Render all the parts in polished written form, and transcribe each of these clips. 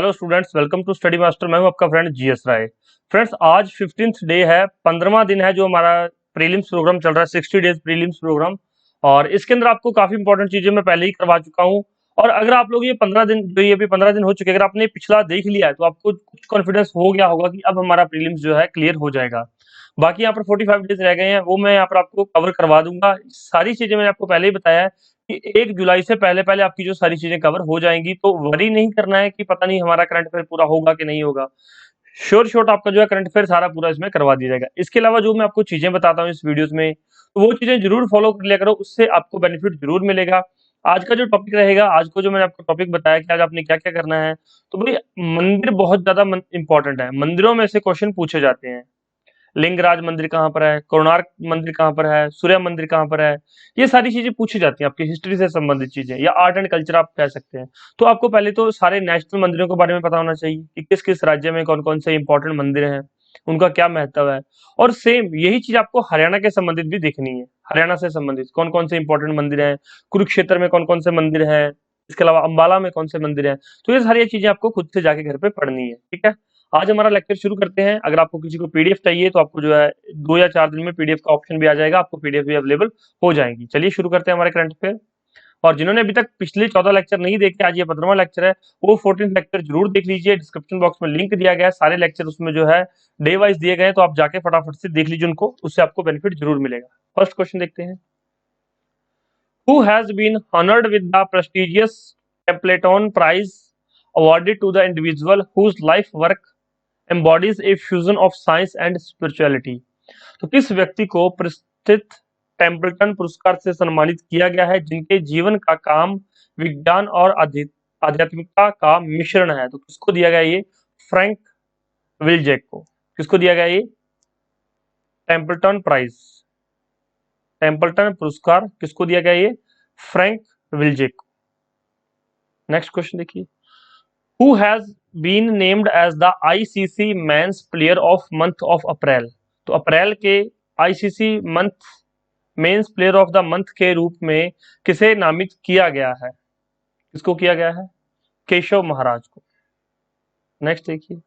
Hello students, welcome to Study Master. मैं हूं आपका फ्रेंड जीएस राय। फ्रेंड्स, आज 15th डे है, 15वां दिन है जो हमारा प्रीलिम्स प्रोग्राम चल रहा है, 60 डेज प्रीलिम्स प्रोग्राम। और इसके अंदर आपको काफी इंपॉर्टेंट चीजें मैं पहले ही करवा चुका हूं। और अगर आप लोग ये 15 दिन जो ये भी 15 दिन हो चुके हैं, अगर आपने पिछला देख लिया है तो आपको कुछ कॉन्फिडेंस हो गया होगा कि अब हमारा प्रीलिम्स जो है क्लियर हो जाएगा। बाकी यहाँ पर 45 डेज रह गए हैं, वो मैं यहाँ पर आपको कवर करवा दूंगा। सारी चीजें मैंने आपको पहले ही बताया है कि 1 जुलाई से पहले पहले आपकी जो सारी चीजें कवर हो जाएंगी, तो वरी नहीं करना है कि पता नहीं हमारा करंट अफेयर पूरा होगा कि नहीं होगा। श्योर शॉर्ट आपका जो है करंट अफेयर सारा पूरा इसमें करवा दिया जाएगा। इसके अलावा जो मैं आपको चीजें बताता हूँ इस वीडियोस में, तो वो चीजें जरूर फॉलो कर लिया करो, उससे आपको बेनिफिट जरूर मिलेगा। आज का जो टॉपिक रहेगा, आज को जो मैंने आपको टॉपिक बताया कि आज आपने क्या क्या करना है, तो भाई मंदिर बहुत ज्यादा इंपॉर्टेंट है। मंदिरों में से क्वेश्चन पूछे जाते हैं। लिंगराज मंदिर कहाँ पर है, कोणार्क मंदिर कहाँ पर है, सूर्य मंदिर कहाँ पर है, ये सारी चीजें पूछी जाती हैं। आपकी हिस्ट्री से संबंधित चीजें या आर्ट एंड कल्चर आप कह सकते हैं। तो आपको पहले तो सारे नेशनल मंदिरों के बारे में पता होना चाहिए कि किस किस राज्य में कौन कौन से इंपॉर्टेंट मंदिर हैं, उनका क्या महत्व है। और सेम यही चीज आपको हरियाणा के संबंधित भी देखनी है। हरियाणा से संबंधित कौन कौन से इंपॉर्टेंट मंदिर हैं, कुरुक्षेत्र में कौन कौन से मंदिर हैं, इसके अलावा अंबाला में कौन से मंदिर हैं। तो ये सारी चीजें आपको खुद से जाके घर पे पढ़नी है, ठीक है। आज हमारा लेक्चर शुरू करते हैं। अगर आपको किसी को पीडीएफ चाहिए तो आपको जो है 2 या 4 दिन में पीडीएफ का ऑप्शन भी आ जाएगा, आपको पीडीएफ भी अवेलेबल हो जाएगी। चलिए शुरू करते हैं हमारे करंट अफेयर। और जिन्होंने अभी तक पिछले 14 लेक्चर नहीं देखे, आज ये 15वां लेक्चर है, वो 14th लेक्चर जरूर देख लीजिए। डिस्क्रिप्शन बॉक्स में लिंक दिया गया है, सारे लेक्चर उसमें जो है डे वाइज दिए गए हैं, तो आप जाके फटाफट से देख लीजिए उनको, उससे आपको बेनिफिट जरूर मिलेगा। फर्स्ट क्वेश्चन देखते हैं। Who has been honored with the prestigious Templeton Prize awarded to the individual whose life work embodies a fusion of science and spirituality? तो किस व्यक्ति को प्रतिष्ठित टेम्पल्टन पुरस्कार से सम्मानित किया गया है जिनके जीवन का काम विज्ञान और आध्यात्मिकता का मिश्रण है? तो किसको दिया गया ये? फ्रैंक विल्जेक को। किसको दिया गया ये टेम्पल्टन प्राइज? टेम्पल्टन पुरस्कार किसको दिया गया ये? फ्रैंक विल्जेक को। नेक्स्ट क्वेश्चन देखिए। Who has been named as the ICC Men's Player of Month of April? तो अप्रैल के ICC month men's player of the month के रूप में किसे नामित किया गया है? किसको किया गया है? केशव महाराज को। नेक्स्ट देखिए।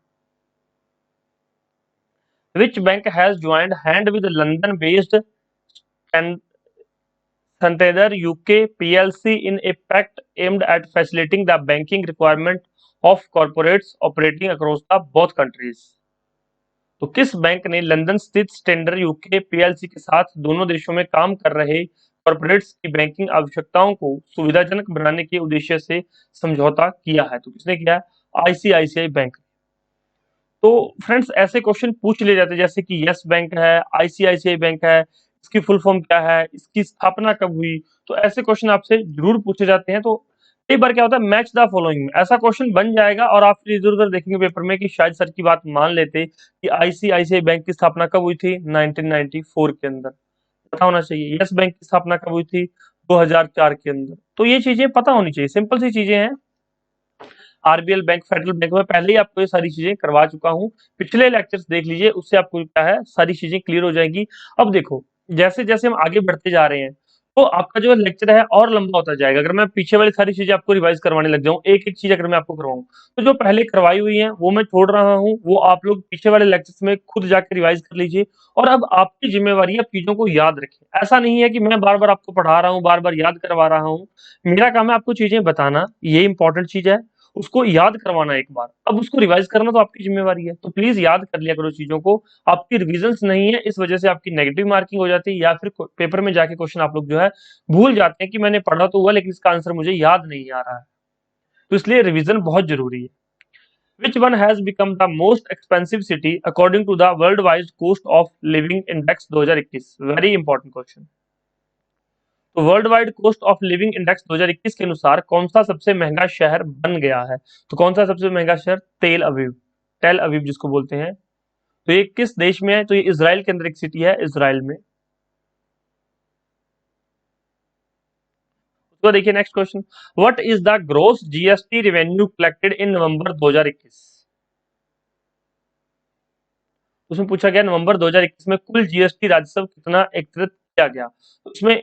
Which bank has joined hand with London based Santander UK PLC in a pact aimed at facilitating the banking requirement of corporates operating across the both countries? तो किस बैंक ने लंदन स्थित स्टैंडर्ड यूके पीएलसी के साथ दोनों देशों में काम कर रहे कॉर्पोरेट्स की बैंकिंग आवश्यकताओं को सुविधाजनक बनाने के उद्देश्य से समझौता किया है? तो किसने किया है? ICICI bank. तो फ्रेंड्स, ऐसे क्वेश्चन पूछ लिए जाते हैं जैसे कि यस बैंक है, आईसीआईसीआई बैंक है, इसकी फुल फॉर्म क्या है, इसकी स्थापना कब हुई। तो ऐसे क्वेश्चन आपसे जरूर पूछे जाते हैं। तो कई बार क्या होता है, मैच द फॉलोइंग में ऐसा क्वेश्चन बन जाएगा और आप फिर इधर उधर देखेंगे पेपर में कि शायद सर की बात मान लेते कि आईसीआईसीआई बैंक की स्थापना कब हुई थी? 1994 के अंदर। पता होना चाहिए। यस बैंक की स्थापना कब हुई थी? 2004 के अंदर। तो ये चीजें पता होनी चाहिए, सिंपल सी चीजें हैं। आरबीएल बैंक, फेडरल बैंक में पहले ही आपको ये सारी चीजें करवा चुका हूं। पिछले लेक्चर्स देख लीजिए, उससे आपको क्या है, सारी चीजें क्लियर हो जाएंगी। अब देखो, जैसे जैसे हम आगे बढ़ते जा रहे हैं तो आपका जो लेक्चर है और लंबा होता जाएगा। अगर मैं पीछे वाली सारी चीजें आपको रिवाइज करवाने लग जाऊं, एक एक चीज अगर मैं आपको करवाऊं, तो जो पहले करवाई हुई है वो मैं छोड़ रहा हूं, वो आप लोग पीछे वाले लेक्चर्स में खुद जाके रिवाइज कर लीजिए। और अब आपकी जिम्मेवारी है आप चीजों को याद रखें। ऐसा नहीं है कि मैं बार बार आपको पढ़ा रहा हूँ, बार बार याद करवा रहा हूँ। मेरा काम है आपको चीजें बताना, ये इंपॉर्टेंट चीज है। उसको याद करवाना एक बार, अब उसको रिवाइज करना तो आपकी जिम्मेवारी है। तो प्लीज याद कर लिया करो चीजों को। आपकी रिविजन्स नहीं है, इस वजह से आपकी नेगेटिव मार्किंग हो जाती है, या फिर पेपर में जाके क्वेश्चन आप लोग जो है भूल जाते हैं कि मैंने पढ़ा तो हुआ लेकिन इसका आंसर मुझे याद नहीं आ रहा है। तो इसलिए रिविजन बहुत जरूरी है। Which one has become the most expensive city according to the worldwide cost of living index 2021? Very important question. तो world wide cost of living index 2021 के अनुसार कौन सा सबसे महंगा शहर बन गया है? तो कौन सा सबसे महंगा शहर? तेल अवीव। टेल अवीव जिसको बोलते हैं। तो ये किस देश में है? तो ये इजराइल के अंदर एक सिटी है, इजराइल में। तो देखिए next question. What is the gross GST revenue collected in November 2021? उसमें पूछा गया नवंबर 2021 में कुल जीएसटी राजस्व कितना एकत्रित किया गया। तो उसमें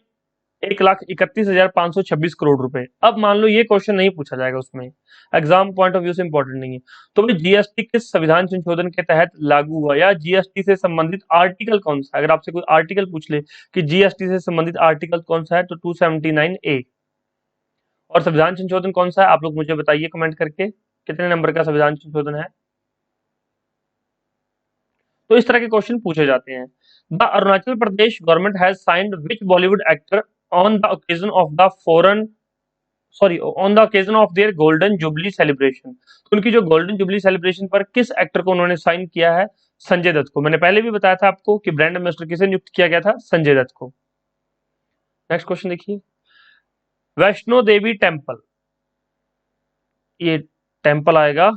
1,31,526 करोड़ रुपए। अब मान लो ये क्वेश्चन नहीं पूछा जाएगा, उसमें एग्जाम पॉइंट ऑफ व्यू से इंपॉर्टेंट नहीं है, तो भाई जीएसटी किस संविधान संशोधन के तहत लागू हुआ, या जीएसटी से संबंधित आर्टिकल कौन सा है। अगर आपसे कोई आर्टिकल पूछ ले कि जीएसटी से संबंधित आर्टिकल कौन सा है, तो 279A। और संविधान संशोधन कौन सा है, आप लोग मुझे बताइए कमेंट करके, कितने नंबर का संविधान संशोधन है। तो इस तरह के क्वेश्चन पूछे जाते हैं। The Arunachal Pradesh government has signed which Bollywood actor on the occasion of the foreign on the occasion of their golden jubilee celebration. तो उनकी जो गोल्डन जुबली सेलिब्रेशन पर किस एक्टर को उन्होंने साइन किया है, संजय दत्त को। मैंने पहले भी बताया था आपको कि ब्रांड एम्बेसडर किसे नियुक्त किया गया था, संजय दत्त को। नेक्स्ट क्वेश्चन देखिए, वैष्णो देवी टेम्पल, ये टेम्पल आएगा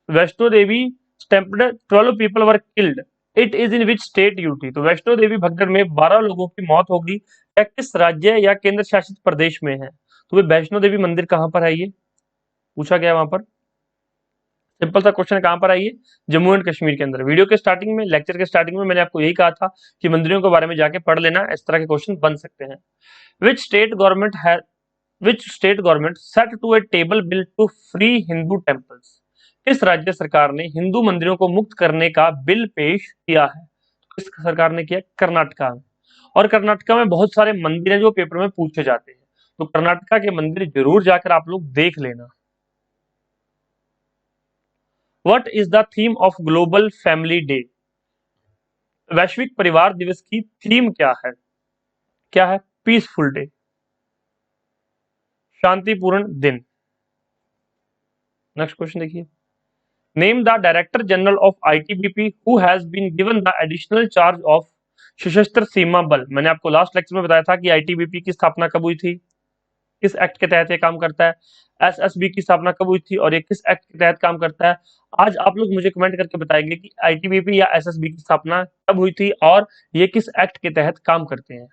Vaishno Devi temple, 12 people were killed, it is in which state UT. तो वैष्णो देवी भगदड़ में 12 लोगों की मौत होगी, या किस राज्य या केंद्र शासित प्रदेश में है। तो भाई वैष्णो देवी मंदिर कहां पर है, ये पूछा गया वहां पर। सिंपल सा क्वेश्चन, कहां पर है ये, जम्मू एंड कश्मीर के अंदर। वीडियो के स्टार्टिंग में, लेक्चर के स्टार्टिंग में मैंने आपको यही कहा था कि मंदिरों के बारे में जाके पढ़ लेना, इस तरह के क्वेश्चन बन सकते हैं। विच स्टेट गवर्नमेंट है which state government set to a table bill to free Hindu temples. किस राज्य सरकार ने हिंदू मंदिरों को मुक्त करने का बिल पेश किया है। किस सरकार ने किया, कर्नाटका में। और कर्नाटका में बहुत सारे मंदिर हैं जो पेपर में पूछे जाते हैं, तो कर्नाटका के मंदिर जरूर जाकर आप लोग देख लेना। What is the theme of global family day. वैश्विक परिवार दिवस की थीम क्या है, पीसफुल डे, शांतिपूर्ण दिन। नेक्स्ट क्वेश्चन देखिए, name the director general of ITBP who has been given the additional charge of Sashastra Seema बल। मैंने आपको लास्ट लेक्चर में बताया था कि आईटीबीपी की स्थापना कब हुई थी, किस एक्ट के तहत ये काम करता है। एसएसबी की स्थापना कब हुई थी और ये किस एक्ट के तहत काम करता है। आज आप लोग मुझे कमेंट करके बताएंगे कि आईटीबीपी या एसएसबी की स्थापना कब हुई थी और ये किस एक्ट के तहत काम करते हैं।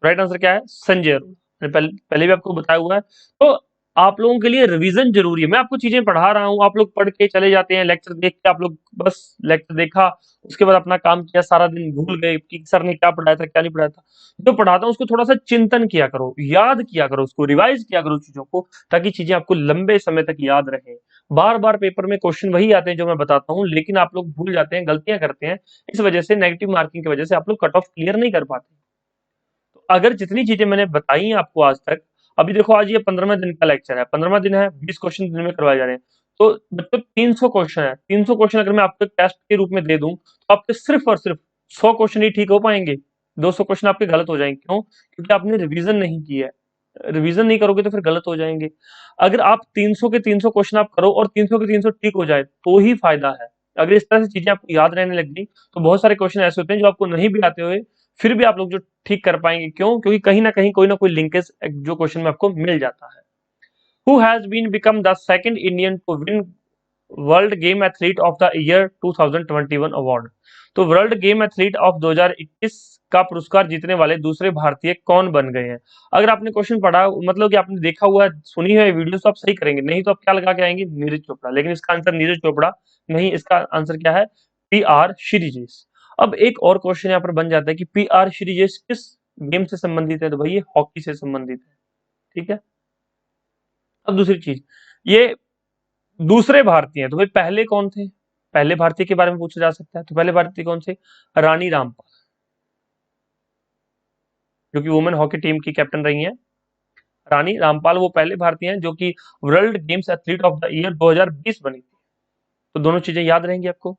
राइट आंसर क्या है, संजय अरोड़ा। पहले भी आपको बताया हुआ है। तो आप लोगों के लिए रिवीजन जरूरी है। मैं आपको चीजें पढ़ा रहा हूं, आप लोग पढ़ के चले जाते हैं, लेक्चर देख के आप लोग बस लेक्चर देखा, उसके बाद अपना काम किया, सारा दिन भूल गए कि सर ने क्या पढ़ाया था क्या नहीं पढ़ाया था। जो पढ़ाता हूं उसको थोड़ा सा चिंतन किया करो, याद किया करो, उसको रिवाइज किया करो चीजों को, ताकि चीजें आपको लंबे समय तक याद रहे। बार बार पेपर में क्वेश्चन वही आते हैं जो मैं बताता हूँ, लेकिन आप लोग भूल जाते हैं, गलतियां करते हैं, इस वजह से नेगेटिव मार्किंग की वजह से आप लोग कट ऑफ क्लियर नहीं कर पाते। अगर जितनी चीजें मैंने बताई हैं आपको आज तक, अभी देखो आज ये 15वें दिन का लेक्चर है, 15वां दिन है, 20 क्वेश्चन दिन में करवाए जा रहे हैं, तो बच्चों 300 क्वेश्चन है। 300 क्वेश्चन अगर मैं आपको टेस्ट के रूप में दे दूं तो आपके सिर्फ और सिर्फ 100 क्वेश्चन ही ठीक हो पाएंगे, 200 क्वेश्चन आपके गलत हो जाएंगे। क्यों, क्योंकि आपने रिवीजन नहीं किया है। रिवीजन नहीं करोगे तो फिर गलत हो जाएंगे। अगर आप 300 के 300 क्वेश्चन आप करो और 300 के 300 ठीक हो जाए तो ही फायदा है। अगर इस तरह से चीजें आपको याद रहने लग गई तो बहुत सारे क्वेश्चन ऐसे होते हैं जो आपको नहीं भी आते हुए फिर भी आप लोग जो ठीक कर पाएंगे। क्यों, क्योंकि कहीं ना कहीं कोई ना कोई लिंकेज जो क्वेश्चन में आपको मिल जाता है। Who has been become the second Indian to win world game athlete of the year 2021 award. तो वर्ल्ड गेम एथलीट ऑफ 2021 का पुरस्कार जीतने वाले दूसरे भारतीय कौन बन गए हैं। अगर आपने क्वेश्चन पढ़ा, मतलब कि आपने देखा हुआ सुनी है वीडियो, तो आप सही करेंगे, नहीं तो आप क्या लगा के आएंगे, नीरज चोपड़ा। लेकिन इसका आंसर नीरज चोपड़ा नहीं, इसका आंसर क्या है, PR श्रीजेश। अब एक और क्वेश्चन यहाँ पर बन जाता है कि PR श्रीजेश किस गेम से संबंधित है, तो भाई ये हॉकी से संबंधित है। ठीक है, अब दूसरी चीज, ये दूसरे भारतीय हैं, तो भाई पहले कौन थे, पहले भारतीय के बारे में पूछा जा सकता है। तो पहले भारतीय कौन थे, रानी रामपाल, जो कि वुमेन हॉकी टीम की कैप्टन रही हैं। रानी रामपाल वो पहले भारतीय हैं जो कि world games athlete of the year 2020 बनी थी। तो दोनों चीजें याद रहेंगी आपको।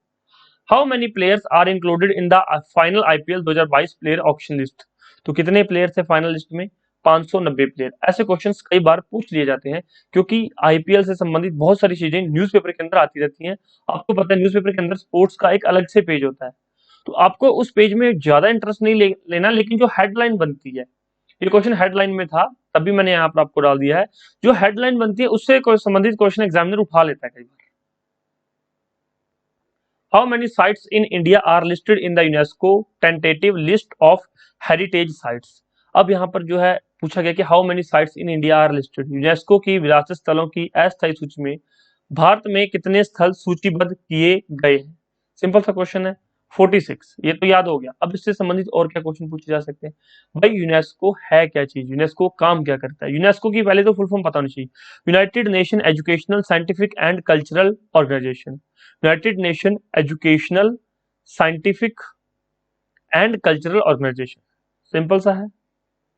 How many players are included in the final IPL 2022 player auction list. तो कितने प्लेयर थे फाइनल लिस्ट में, 590 प्लेयर। ऐसे क्वेश्चंस कई बार पूछ लिए जाते हैं क्योंकि IPL से संबंधित बहुत सारी चीजें न्यूज़पेपर के अंदर आती रहती हैं। आपको पता है न्यूज़पेपर के अंदर स्पोर्ट्स का एक अलग से पेज होता है, तो आपको उस पेज में ज्यादा इंटरेस्ट नहीं लेना, लेकिन जो हेडलाइन बनती है, ये क्वेश्चन हेडलाइन में था तभी मैंने यहाँ पर आपको डाल दिया है, जो हेडलाइन बनती है उससे संबंधित क्वेश्चन एग्जामिनर उठा लेता है कई बार। How many sites in India are listed in the UNESCO tentative list of heritage sites? अब यहाँ पर जो है पूछा गया कि how many sites in India are listed, UNESCO की विरासत स्थलों की अस्थायी सूची में भारत में कितने स्थल सूचीबद्ध किए गए हैं। सिंपल सा क्वेश्चन है, 46। ये तो याद हो गया। अब इससे संबंधित और क्या क्वेश्चन पूछे जा सकते हैं? भाई यूनेस्को है क्या चीज, यूनेस्को काम क्या करता है? यूनेस्को की पहले तो फुल फॉर्म पता होनी चाहिए। United Nation Educational Scientific and Cultural Organization. United Nation Educational Scientific and Cultural Organization. Simple सा है।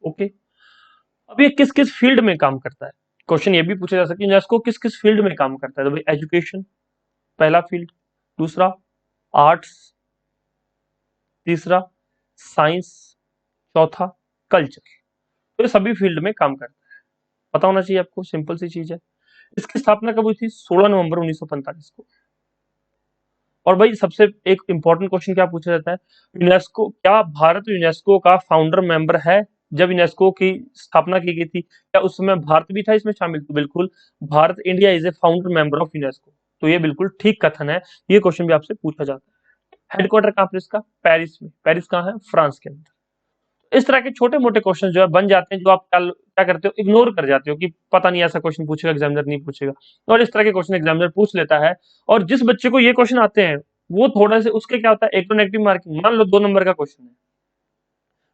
ओके। अब ये किस किस फील्ड में काम करता है? क्वेश्चन ये भी पूछा जा सकता है यूनेस्को किस किस फील्ड में काम करता है? तो भाई एजुकेशन पहला फील्ड, दूसरा आर्ट्स, तीसरा साइंस, चौथा कल्चर। तो ये सभी फील्ड में काम करता है, पता होना चाहिए आपको, सिंपल सी चीज है। इसकी स्थापना कब हुई थी? 16 नवंबर 1945 को। और भाई सबसे एक इंपॉर्टेंट क्वेश्चन क्या पूछा जाता है? यूनेस्को, क्या भारत यूनेस्को का फाउंडर मेंबर है? जब यूनेस्को की स्थापना की गई थी, क्या उस समय भारत भी था इसमें शामिल? तो बिल्कुल, Bharat, India is a founder member of UNESCO. तो ये बिल्कुल ठीक कथन है। ये क्वेश्चन भी आपसे पूछा जाता है। हेडक्वार्टर कहाँ पर इसका? पेरिस में। पेरिस कहाँ है? फ्रांस के अंदर। इस तरह के छोटे मोटे क्वेश्चन जो है बन जाते हैं, जो आप क्या क्या करते हो, इग्नोर कर जाते हो कि पता नहीं, ऐसा क्वेश्चन पूछेगा एग्जामिनर, नहीं पूछेगा। और इस तरह के क्वेश्चन एग्जामिनर पूछ लेता है। और जिस बच्चे को ये क्वेश्चन आते हैं, वो थोड़ा से उसके क्या होता है, एक तो नेगेटिव मार्किंग। मान लो 2 नंबर का क्वेश्चन है,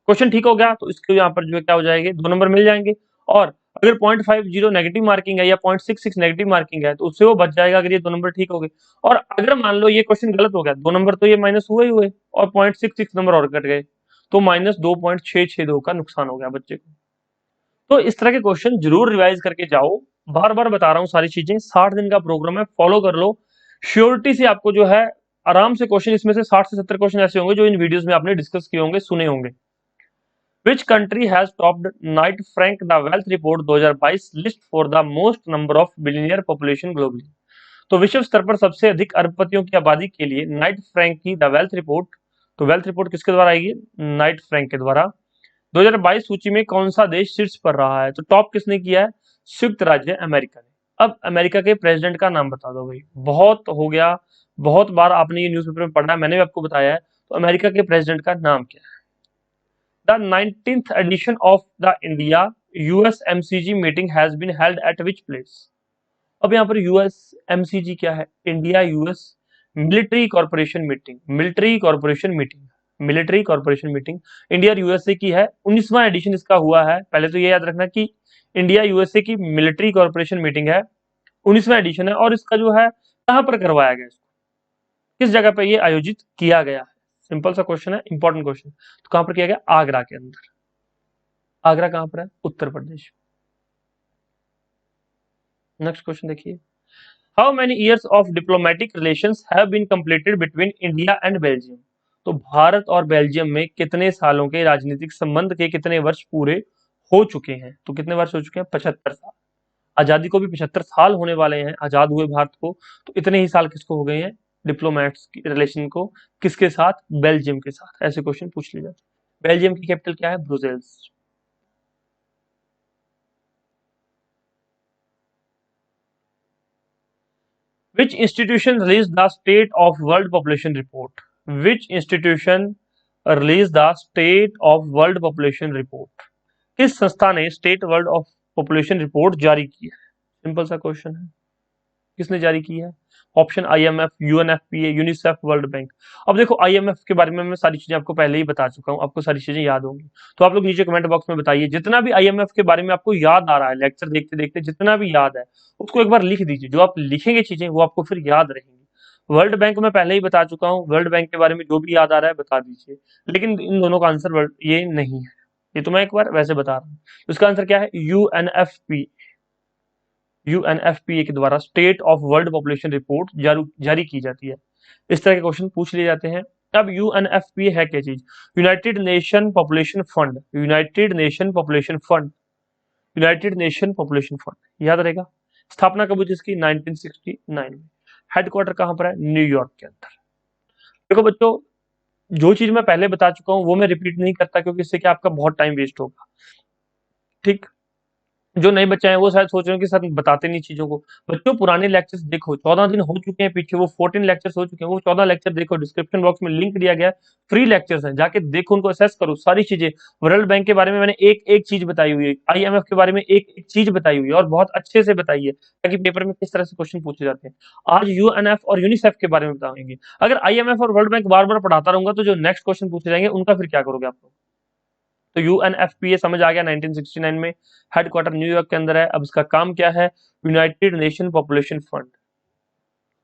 क्वेश्चन ठीक हो गया तो इसके यहाँ पर जो है क्या हो जाएंगे, 2 नंबर मिल जाएंगे। और अगर 0.50 नेगेटिव मार्किंग है या 0.66 नेगेटिव मार्किंग है, तो उससे वो बच जाएगा अगर ये 2 नंबर ठीक हो गए। और अगर मान लो ये क्वेश्चन गलत हो गया, 2 नंबर तो ये माइनस हुए ही हुए, और 0.66 नंबर और कट गए, तो -2.662 का नुकसान हो गया बच्चे को। तो इस तरह के क्वेश्चन जरूर रिवाइज करके जाओ। बार बार बता रहा हूँ सारी चीजें, 60 दिन का प्रोग्राम है, फॉलो कर लो। श्योरिटी से आपको जो है आराम से क्वेश्चन, इसमें से 60 से 70 क्वेश्चन ऐसे होंगे जो इन वीडियोस में आपने डिस्कस किए होंगे, सुने होंगे। Which country has topped Knight Frank the wealth report 2022 list for the most number of billionaire population globally? तो विश्व स्तर पर सबसे अधिक अरबपतियों की आबादी के लिए नाइट फ्रैंक की द वेल्थ रिपोर्ट, तो वेल्थ रिपोर्ट किसके द्वारा आएगी? नाइट फ्रैंक के द्वारा। 2022 सूची में कौन सा देश शीर्ष पर रहा है? तो टॉप किसने किया है? संयुक्त राज्य अमेरिका ने। अब अमेरिका के प्रेसिडेंट का नाम बता दो भाई, बहुत हो गया, बहुत बार आपने ये न्यूज़पेपर में पढ़ना है, मैंने भी आपको बताया है। तो अमेरिका के प्रेसिडेंट का नाम क्या है? The 19th edition of the India US MCG meeting has been held at which place? अब यहाँ पर यूएस एमसीजी क्या है? India US military corporation meeting. Military corporation meeting, military corporation meeting India और यूएसए की है। 19वां एडिशन इसका हुआ है। पहले तो ये याद रखना कि इंडिया यूएसए की मिलिट्री कॉर्पोरेशन मीटिंग है, 19वां एडिशन है। और इसका जो है कहाँ पर करवाया गया, इसको किस जगह पे ये आयोजित किया गया है? सिंपल सा क्वेश्चन है, इंपॉर्टेंट क्वेश्चन। तो कहाँ पर किया गया? आगरा के अंदर। आगरा कहाँ पर है? उत्तर प्रदेश। नेक्स्ट क्वेश्चन देखिए, how many years of diplomatic relations have been completed between India and Belgium? तो भारत और बेल्जियम में कितने सालों के राजनीतिक संबंध के कितने वर्ष पूरे हो चुके हैं? तो कितने वर्ष हो चुके हैं? 75 साल। आजादी को भी 75 साल होने वाले हैं, आजाद हुए भारत को। तो इतने ही साल किसको हो गए हैं? डिप्लोमेट्स की रिलेशन को। किसके साथ? बेल्जियम के साथ। ऐसे क्वेश्चन पूछ लिए जाते हैं। बेल्जियम की कैपिटल क्या है? Brussels. Which institution released the State of World Population Report? Which institution released the State of World Population Report? किस संस्था ने state world of population report जारी की है? सिंपल सा क्वेश्चन है, किसने जारी की है? Option IMF, UNFPA, UNICEF, world bank. अब देखो आईएमएफ के बारे में मैं सारी चीजें आपको पहले ही बता चुका हूं, आपको सारी चीजें याद होंगी। तो आप लोग नीचे कमेंट बॉक्स में बताइए, जितना भी आईएमएफ के बारे में आपको याद आ रहा है लेक्चर देखते देखते, जितना भी याद है उसको एक बार लिख दीजिए। जो आप लिखेंगे चीजें वो आपको फिर याद रहेंगी। वर्ल्ड बैंक में पहले ही बता चुका हूँ, वर्ल्ड बैंक के बारे में जो भी याद आ रहा है बता दीजिए। लेकिन इन दोनों का आंसर ये नहीं है, ये तो मैं एक बार वैसे बता रहा हूँ। इसका आंसर क्या है? यूएनएफपी। यूएनएफपीए के द्वारा state of world population report जारी की जाती है। इस तरह के क्वेश्चन पूछ लिए जाते हैं। अब यूएनएफपीए है क्या चीज? United nation population fund. United nation population fund, United nation population fund याद रहेगा। स्थापना कब हुई थी इसकी? 1969 में। हेडक्वार्टर कहां पर है? न्यूयॉर्क के अंदर। देखो बच्चों, जो चीज मैं पहले बता चुका हूं वो मैं रिपीट नहीं करता, क्योंकि इससे क्या आपका बहुत टाइम वेस्ट होगा। ठीक, जो नए बच्चे हैं वो शायद सोच रहे हो कि सर बताते नहीं चीजों को। बच्चों पुराने लेक्चर्स देखो, 14 दिन हो चुके हैं पीछे, वो 14 लेक्चर्स हो चुके हैं, वो 14 लेक्चर देखो, डिस्क्रिप्शन बॉक्स में लिंक दिया गया है, फ्री लेक्चर्स हैं, जाके देखो, उनको असेस करो, सारी चीजें। वर्ल्ड बैंक के बारे में मैंने एक एक चीज बताई हुई है, आईएमएफ के बारे में एक एक चीज बताई हुई है, और बहुत अच्छे से बताई है, ताकि पेपर में किस तरह से क्वेश्चन पूछे जाते हैं। आज यूएनएफ और यूनिसेफ के बारे में बताएंगे। अगर आईएमएफ और वर्ल्ड बैंक बार बार पढ़ाता रहूंगा तो जो नेक्स्ट क्वेश्चन पूछे जाएंगे उनका फिर क्या करोगे आप लोग। तो यूएनएफपीए समझ आ गया, 1969 में, हेडक्वार्टर न्यूयॉर्क के अंदर है। अब इसका काम क्या है, यूनाइटेड नेशन पॉपुलेशन फंड,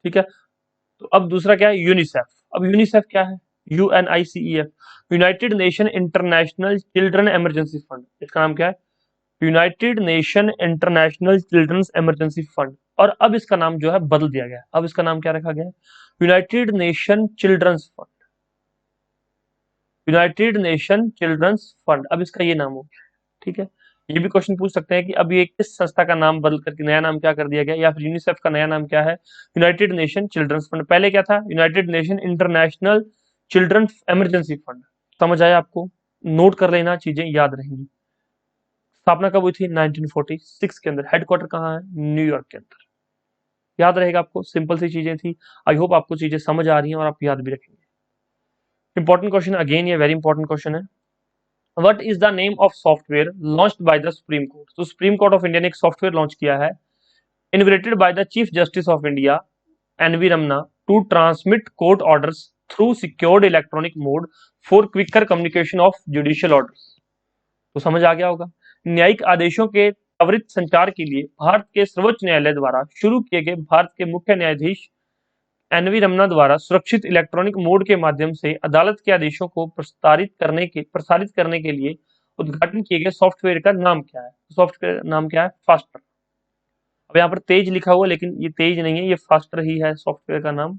ठीक है। तो अब दूसरा क्या है, यूनिसेफ। अब यूनिसेफ क्या है, UNICEF, united nation international children emergency fund, इसका नाम क्या है, United nation international children's emergency fund. और अब इसका नाम जो है बदल दिया गया, अब इसका नाम क्या रखा गया है, United Nation Children's Fund, United Nation Children's Fund, अब इसका ये नाम हो गया, ठीक है। ये भी क्वेश्चन पूछ सकते हैं कि अब ये किस संस्था का नाम बदल करके नया नाम क्या कर दिया गया, या फिर यूनिसेफ का नया नाम क्या है, यूनाइटेड नेशन चिल्ड्रंस फंड। पहले क्या था, United nation international children emergency fund. समझ आया आपको, नोट कर लेना, चीजें याद रहेंगी। स्थापना कब हुई थी, 1946 के अंदर। हेडक्वार्टर कहाँ है, न्यूयॉर्क के अंदर। याद रहेगा आपको, सिंपल सी चीजें थी। आई होप आपको चीजें समझ आ रही हैं और आप याद भी रखेंगे। इंपॉर्टेंट क्वेश्चन, अगेन ये वेरी इंपॉर्टेंट क्वेश्चन है। What is the name of software launched by the Supreme Court. तो सुप्रीम कोर्ट ऑफ इंडिया ने एक सॉफ्टवेयर लॉन्च किया है, innovated by the Chief Justice of India NV Ramana, to transmit court orders through secured electronic mode for quicker communication of judicial orders. तो समझ आ गया होगा, न्यायिक आदेशों के त्वरित संचार के लिए भारत के सर्वोच्च न्यायालय द्वारा शुरू किए गए भारत के मुख्य न्यायाधीश एनवी रमना द्वारा सुरक्षित इलेक्ट्रॉनिक मोड के माध्यम से अदालत के आदेशों को प्रसारित करने के लिए उद्घाटन किए गए सॉफ्टवेयर का नाम क्या है। सॉफ्टवेयर नाम क्या है, फास्टर। अब यहाँ पर तेज लिखा हुआ, लेकिन ये तेज नहीं है, ये फास्टर ही है सॉफ्टवेयर का नाम,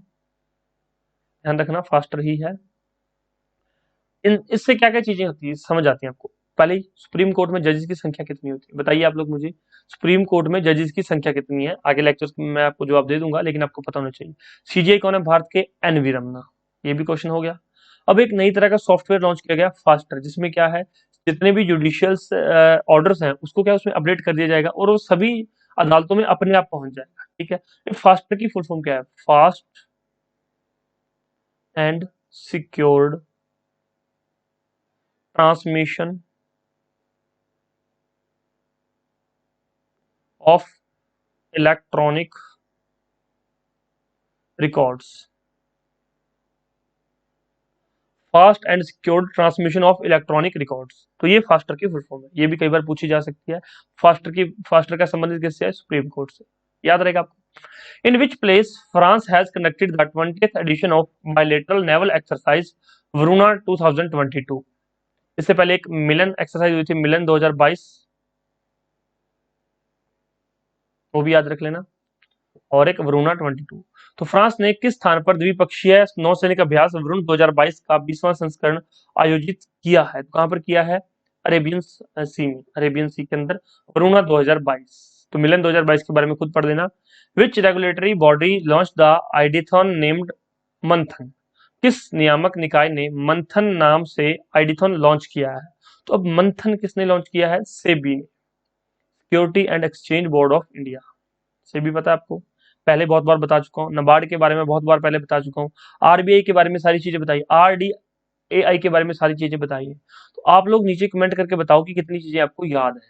ध्यान रखना, फास्टर ही है। इन इससे क्या क्या चीजें होती है समझ आती है आपको। पहले ही, सुप्रीम कोर्ट में जजेस की संख्या कितनी होती है, बताइए आप लोग मुझे। सुप्रीम कोर्ट में जजेस की संख्या कितनी है, आगे लेक्चर्स में मैं आपको जवाब दे दूंगा, लेकिन आपको पता होना चाहिए। सीजीआई कौन है, भारत के एनवी रमना, ये भी क्वेश्चन हो गया। अब एक नई तरह का सॉफ्टवेयर लॉन्च किया गया, फास्टर, जिसमें क्या है, जितने भी जुडिशियल ऑर्डर्स हैं उसको क्या उसमें अपडेट कर दिया जाएगा और वो सभी अदालतों में अपने आप पहुंच जाएगा, ठीक है। फास्टर की फुल फॉर्म क्या है, fast and secured transmission of electronic records, fast and secured transmission of electronic records. तो ये फास्टर की फुल फॉर्म है, ये भी कई बार पूछी जा सकती है। फास्टर का संबंधित किससे है, सुप्रीम कोर्ट से, याद रहेगा आपको। In which place France has conducted the 20th edition of bilateral naval exercise Varuna 2022। इससे पहले एक मिलन एक्सरसाइज हुई थी, मिलन 2022, वो भी याद रख लेना, और एक वरुणा 22। तो फ्रांस ने किस स्थान पर द्विपक्षीय नौसैनिक अभ्यास वरुण 2022 का 20वां संस्करण आयोजित किया है, तो कहां पर किया है, अरेबियन सी में, अरेबियन सी के अंदर, वरुणा 2022। तो मिलन 2022 के बारे में खुद पढ़ लेना। Which regulatory body launch the ideathon named Manthan. किस नियामक निकाय ने मंथन नाम से आइडिथॉन लॉन्च किया है। तो अब मंथन किसने लॉन्च किया है, सेबी ने, security and exchange board of India. SEBI पता है आपको, पहले बहुत बार बता चुका हूँ, नाबार्ड के बारे में बहुत बार पहले बता चुका हूँ, आरबीआई के बारे में सारी चीजें बताई, आरडीएआई के बारे में सारी चीजें बताई है। तो आप लोग नीचे कमेंट करके बताओ कि कितनी चीजें आपको याद है,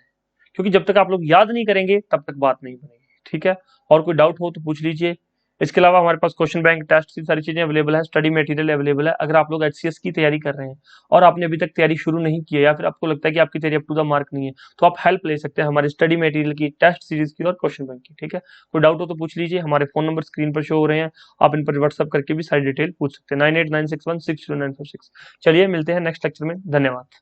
क्योंकि जब तक आप लोग याद नहीं करेंगे तब तक बात नहीं बनेगी, ठीक है। और कोई डाउट हो तो पूछ लीजिए। इसके अलावा हमारे पास क्वेश्चन बैंक, टेस्ट की सारी चीजें अवेलेबल है, स्टडी मटेरियल अवेलेबल है। अगर आप लोग एचसीएस की तैयारी कर रहे हैं और आपने अभी तक तैयारी शुरू नहीं की है, या फिर आपको लगता है कि आपकी तैयारी अप टू द मार्क नहीं है, तो आप हेल्प ले सकते हैं हमारे स्टडी मटेरियल की, टेस्ट सीरीज की और क्वेश्चन बैंक की, ठीक है। कोई डाउट हो तो पूछ लीजिए, हमारे फोन नंबर स्क्रीन पर शो हो रहे हैं, आप इन पर व्हाट्सअप करके भी सारी डिटेल पूछ सकते हैं, 9896160946। चलिए मिलते हैं नेक्स्ट लेक्चर में, धन्यवाद।